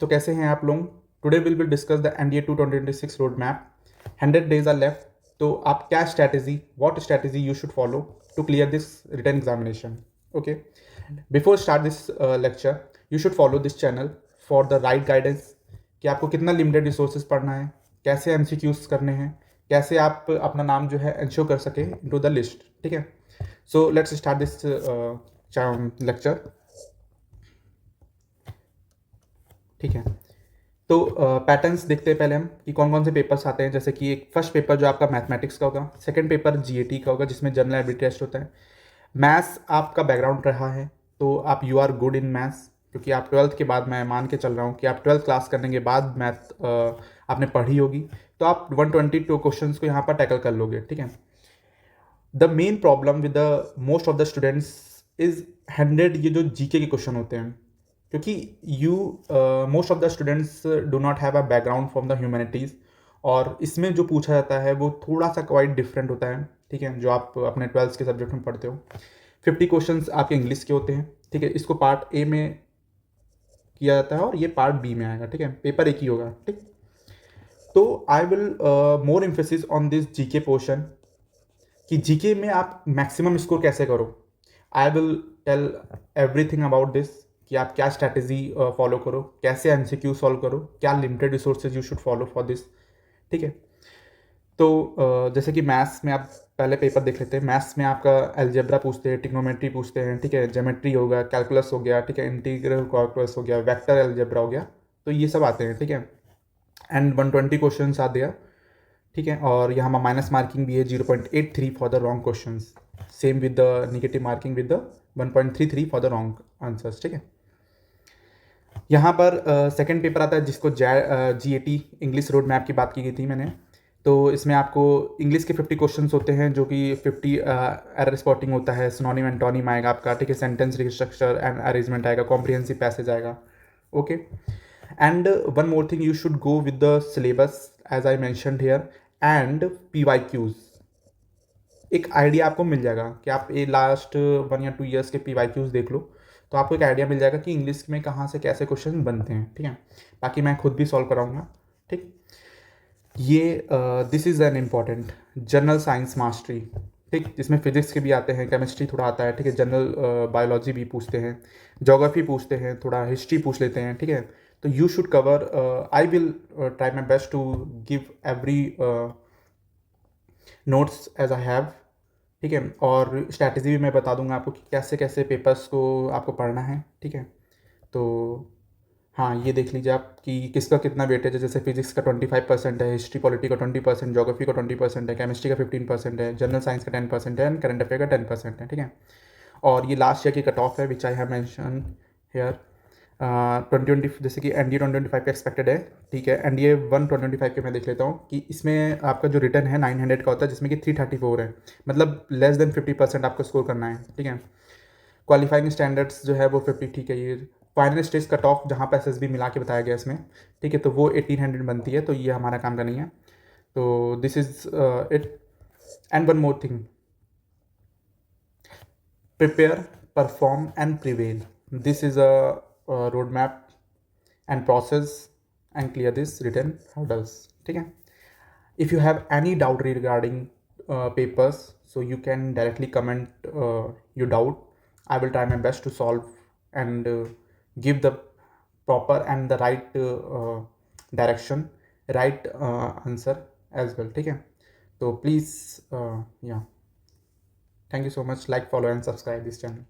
तो कैसे हैं आप लोग? Today will discuss the NDA 2026 road map. 100 days are left. तो आप क्या what strategy you should follow to clear this written examination. Okay, before start this lecture you should follow this channel for the right guidance कि आपको कितना limited resources पढ़ना है, कैसे MCQs करने हैं, कैसे आप अपना नाम जो है इंश्योर कर सके इनटू द लिस्ट. ठीक है, so let's start this lecture. ठीक है, तो पैटर्न्स देखते हैं पहले हम कि कौन कौन से पेपर्स आते हैं. जैसे कि एक फर्स्ट पेपर जो आपका मैथमेटिक्स का होगा, सेकंड पेपर जीएटी का होगा जिसमें जनरल एबिलिटी टेस्ट होता है. मैथ्स आपका बैकग्राउंड रहा है तो आप you are good in maths, क्योंकि आप ट्वेल्थ के बाद, मैं मान के चल रहा हूँ कि आप ट्वेल्थ क्लास करने के बाद मैथ आपने पढ़ी होगी, तो आप 122 क्वेश्चन को यहाँ पर टैकल कर लोगे. ठीक है, the main problem with the most of the students is 100 ये जो जीके के क्वेश्चन होते हैं, क्योंकि you most of the students do not have a background from the humanities, और इसमें जो पूछा जाता है वो थोड़ा सा क्वाइट डिफरेंट होता है. ठीक है, जो आप अपने ट्वेल्थ के सब्जेक्ट में पढ़ते हो. 50 क्वेश्चंस आपके इंग्लिश के होते हैं. ठीक है, इसको पार्ट ए में किया जाता है और ये पार्ट बी में आएगा. ठीक है, पेपर एक ही होगा. ठीक, तो I will more emphasis on this GK portion कि जीके में आप मैक्सिमम स्कोर कैसे करो. I will tell everything about this कि आप क्या स्ट्रैटेजी फॉलो करो, कैसे एमसीक्यू सॉल्व करो, क्या limited resources you should follow for this. ठीक है, तो जैसे कि मैथ्स में आप पहले पेपर देख लेते हैं. मैथ्स में आपका एल्जेब्रा पूछते हैं, टिग्नोमेट्री पूछते हैं. ठीक है, ज्योमेट्री हो गया, कैलकुलस हो गया. ठीक है, इंटीग्रल कैलकुलस हो गया, वेक्टर एल्जेब्रा हो गया. तो ये सब आते हैं. ठीक है, एंड 120 क्वेश्चन आ दिया. ठीक है, और यहाँ माइनस मार्किंग भी है 0.83 for the wrong question. Same with the negative marking with the 1.33 for the wrong answers. ठीक है, यहाँ पर सेकंड पेपर आता है जिसको जीएटी इंग्लिश रोड मैप की बात की गई थी मैंने. तो इसमें आपको इंग्लिश के 50 क्वेश्चंस होते हैं, जो कि 50 एरर स्पॉटिंग होता है, सिनोनिम एंटोनिम आएगा आपका. ठीक है, सेंटेंस स्ट्रक्चर एंड अरेंजमेंट आएगा, कॉम्प्रिहेंसिव पैसेज आएगा. Okay, and one more thing, you should go with the syllabus as I mentioned here and PYQs. एक आइडिया आपको मिल जाएगा कि आप ये लास्ट 1 या 2 ईयर्स के PYQs देख लो, तो आपको एक आइडिया मिल जाएगा कि इंग्लिश में कहाँ से कैसे क्वेश्चन बनते हैं. ठीक है, बाकी मैं खुद भी सॉल्व कराऊंगा. ठीक, ये this is an important general science mastery. ठीक, जिसमें फिजिक्स के भी आते हैं, केमिस्ट्री थोड़ा आता है. ठीक है, जनरल बायोलॉजी भी पूछते हैं, जोग्राफी पूछते हैं, थोड़ा हिस्ट्री पूछ लेते हैं. ठीक है, तो you should cover. I will try my best to give every notes as I have. ठीक है, और स्ट्रैटेजी भी मैं बता दूंगा आपको कि कैसे कैसे पेपर्स को आपको पढ़ना है. ठीक है, तो हाँ, ये देख लीजिए आप कि किसका कितना वेटेज है. जैसे फिजिक्स का 25% है, हिस्ट्री पॉलिटी का 20%, जोग्राफी का 20% है, केमिस्ट्री का 15% है, जनरल साइंस का 10% है, एंड करंट अफेयर का 10% है. ठीक है, और ये लास्ट ईयर की कट ऑफ है विच आई हैव मेंशन हेयर. 2020 जैसे कि एनडीए 2025 का एक्सपेक्टेड है. ठीक है, एनडीए 2025 के मैं देख लेता हूँ कि इसमें आपका जो रिटर्न है 900 का होता है, जिसमें कि 334 है, मतलब लेस देन 50% आपको स्कोर करना है. ठीक है, क्वालिफाइंग स्टैंडर्ड्स जो है वो 50. ठीक है, ये फाइनल स्टेज कट ऑफ जहाँ पर एसएसबी मिला के बताया गया इसमें. ठीक है, तो वो 1800 बनती है, तो ये हमारा काम का नहीं है. तो this is it. And one more thing, prepare, perform and prevail. This is a road map and process and clear this written hurdles. ठीक है, if you have any doubt regarding papers, so you can directly comment your doubt. I will try my best to solve and give the proper and the right direction, right answer as well. ठीक है, तो please yeah, thank you so much. Like, follow and subscribe this channel.